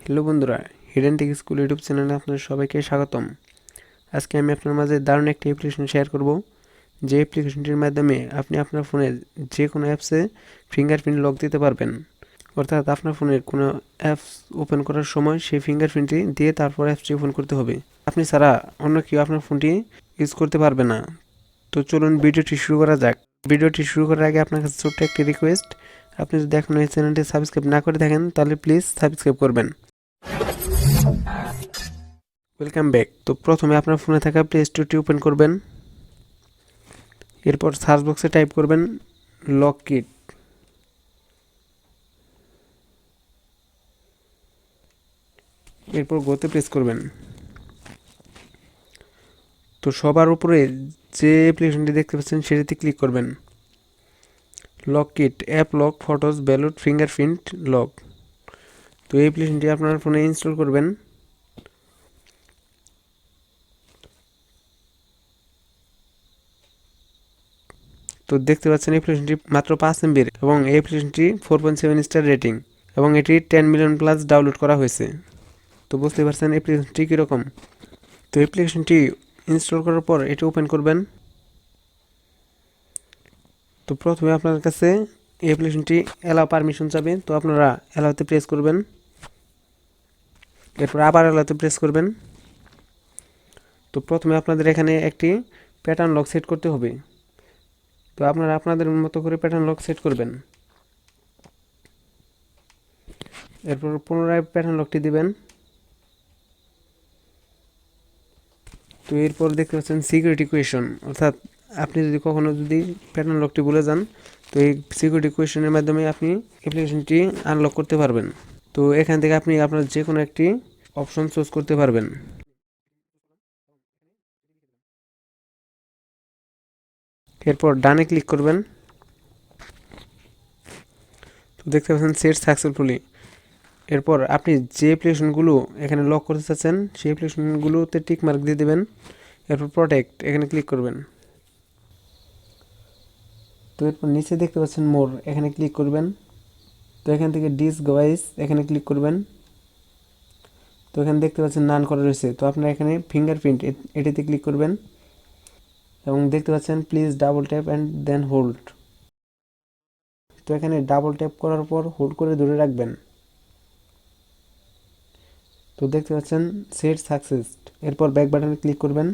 Hello বন্ধুরা, hidden take school YouTube চ্যানেলে আপনাদের সবাইকে স্বাগতম। আজকে আমি আপনার মাঝে দারুণ একটি অ্যাপ্লিকেশন শেয়ার করব, যে অ্যাপ্লিকেশনটির মাধ্যমে আপনি আপনার ফোনের যে কোনো অ্যাপসে ফিঙ্গারপ্রিন্ট লক দিতে পারবেন। অর্থাৎ আপনার ফোনের কোনো অ্যাপস ওপেন করার সময় সেই ফিঙ্গারপ্রিন্টটি দিয়ে তারপর অ্যাপসটি ওপেন করতে হবে। আপনি ছাড়া অন্য কেউ আপনার ফোনটি ইউজ করতে পারবে না। তো চলুন ভিডিওটি শুরু করা যাক। ভিডিওটি শুরু করার আগে আপনার কাছে ছোট্ট একটি রিকোয়েস্ট, আপনি যদি এখনও এই চ্যানেলটি সাবস্ক্রাইব না করে থাকেন তাহলে প্লিজ সাবস্ক্রাইব করবেন। Welcome back. তো প্রথমে আপনার ফোনে থাকা প্লে স্টোরটি ওপেন করবেন। এরপর সার্চ বক্সে টাইপ করবেন লক কিট। এরপর গোতে প্রেস করবেন। তো সবার উপরে যে অ্যাপ্লিকেশনটি দেখতে পাচ্ছেন সেটিতে ক্লিক করবেন। Lock kit app lock photos ballot fingerprint lock. তো এই অ্যাপ্লিকেশনটি আপনার ফোনে ইনস্টল করবেন। তো দেখতে পাচ্ছেন অ্যাপ্লিকেশনটি মাত্র 5 এমবির এবং এই অ্যাপ্লিকেশনটি 4.7 স্টার রেটিং এবং এটি 10 মিলিয়ন প্লাস ডাউনলোড করা হয়েছে। তো বুঝতে পারছেন অ্যাপ্লিকেশনটি কীরকম। তো অ্যাপ্লিকেশনটি ইনস্টল করার পর এটি ওপেন করবেন। তো প্রথমে আপনার কাছে এই অ্যাপ্লিকেশনটি অ্যালাউ পারমিশন চাবে, তো আপনারা অ্যালাউতে প্রেস করবেন। এরপর আবার অ্যালাউতে প্রেস করবেন। তো প্রথমে আপনাদের এখানে একটি প্যাটার্ন লক সেট করতে হবে। তো আপনারা আপনাদের মতো করে প্যাটার্ন লক সেট করবেন। এরপর পুনরায় প্যাটার্ন লকটি দিবেন। তো এরপর দেখতে পাচ্ছেন সিকিউরিটি কোয়েশন, অর্থাৎ আপনি যদি কখনো প্যাটার্ন লকটি ভুলে যান, তো এই সিকিউরিটি কোয়েশনের মাধ্যমে আপনি অ্যাপ্লিকেশনটি আনলক করতে পারবেন। তো এখান থেকে আপনি আপনার যে কোনো একটি অপশন চুজ করতে পারবেন। এরপর ডানে ক্লিক করবেন। তো দেখতে পাচ্ছেন সেট সাকসেসফুলি। এরপর আপনি যে অ্যাপ্লিকেশনগুলো এখানে লক করতে চাচ্ছেন সেই অ্যাপ্লিকেশনগুলোতে টিক মার্ক দিয়ে দেবেন। এরপর প্রোটেক্ট এখানে ক্লিক করবেন। তো এরপর নিচে দেখতে পাচ্ছেন মোর, এখানে ক্লিক করবেন। তো এখান থেকে ডিসগাইজ এখানে ক্লিক করবেন। তো এখানে দেখতে পাচ্ছেন নান করা রয়েছে, তো আপনারা এখানে ফিঙ্গারপ্রিন্ট এটিতে ক্লিক করবেন এবং দেখতে পাচ্ছেন please double tap and then hold. তো এখানে ডাবল ট্যাপ করার পর হোল্ড করে ধরে রাখবেন। তো দেখতে পাচ্ছেন সেট সাকসেস। এরপর ব্যাক বাটনে ক্লিক করবেন।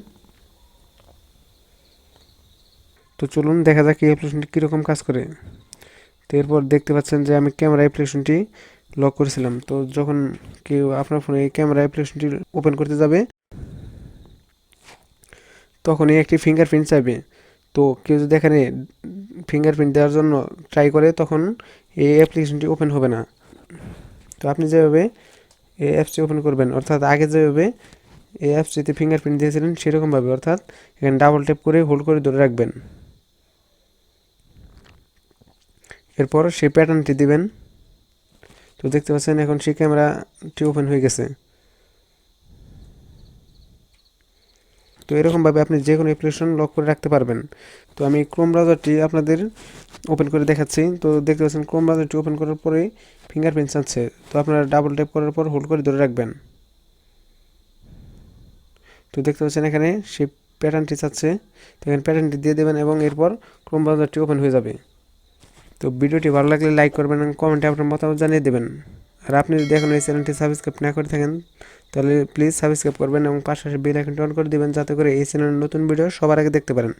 তো চলুন দেখা যাক এই অ্যাপ্লিকেশনটি কীরকম কাজ করে। তো এরপর দেখতে পাচ্ছেন যে আমি ক্যামেরা অ্যাপ্লিকেশনটি লক করেছিলাম। তো যখন কেউ আপনার ফোনে এই ক্যামেরা অ্যাপ্লিকেশনটি ওপেন করতে যাবে তখনই একটি ফিঙ্গারপ্রিন্ট চাইবে। তো কেউ যদি এখানে ফিঙ্গারপ্রিন্ট দেওয়ার জন্য ট্রাই করে তখন এই অ্যাপ্লিকেশনটি ওপেন হবে না। তো আপনি যেভাবে এই অ্যাপসটি ওপেন করবেন, অর্থাৎ আগে যেভাবে এই অ্যাপসটিতে ফিঙ্গারপ্রিন্ট দিয়েছিলেন সেরকমভাবে, অর্থাৎ এখানে ডাবল ট্যাপ করে হোল্ড করে ধরে রাখবেন। এরপর সেই প্যাটার্নটি দিবেন। তো দেখতে পাচ্ছেন এখন সেই ক্যামেরাটি ওপেন হয়ে গেছে। তো এরকমভাবে আপনি যে কোনো অ্যাপ্লিকেশন লক করে রাখতে পারবেন। তো আমি ক্রোম ব্রাউজারটি আপনাদের ওপেন করে দেখাচ্ছি। তো দেখতে পাচ্ছেন ক্রোম ব্রাউজারটি ওপেন করার পরে ফিঙ্গারপ্রিন্ট চাচ্ছে, তো আপনারা ডাবল ট্যাপ করার পর হোল্ড করে ধরে রাখবেন। তো দেখতে পাচ্ছেন এখানে সেই প্যাটার্নটি চাচ্ছে, তো এখানে প্যাটার্নটি দিয়ে দেবেন এবং এরপর ক্রোম ব্রাউজারটি ওপেন হয়ে যাবে। তো ভিডিওটি ভালো লাগলে লাইক করবেন এবং কমেন্টে আপনার মতামত জানিয়ে দেবেন। আর আপনি যদি এখন এই চ্যানেলটি সাবস্ক্রাইব না করে থাকেন তাহলে প্লিজ সাবস্ক্রাইব করবেন এবং পাশাপাশি বেল আইকনটি অন করে দেবেন, যাতে করে এই চ্যানেলের নতুন ভিডিও সবার আগে দেখতে পারেন।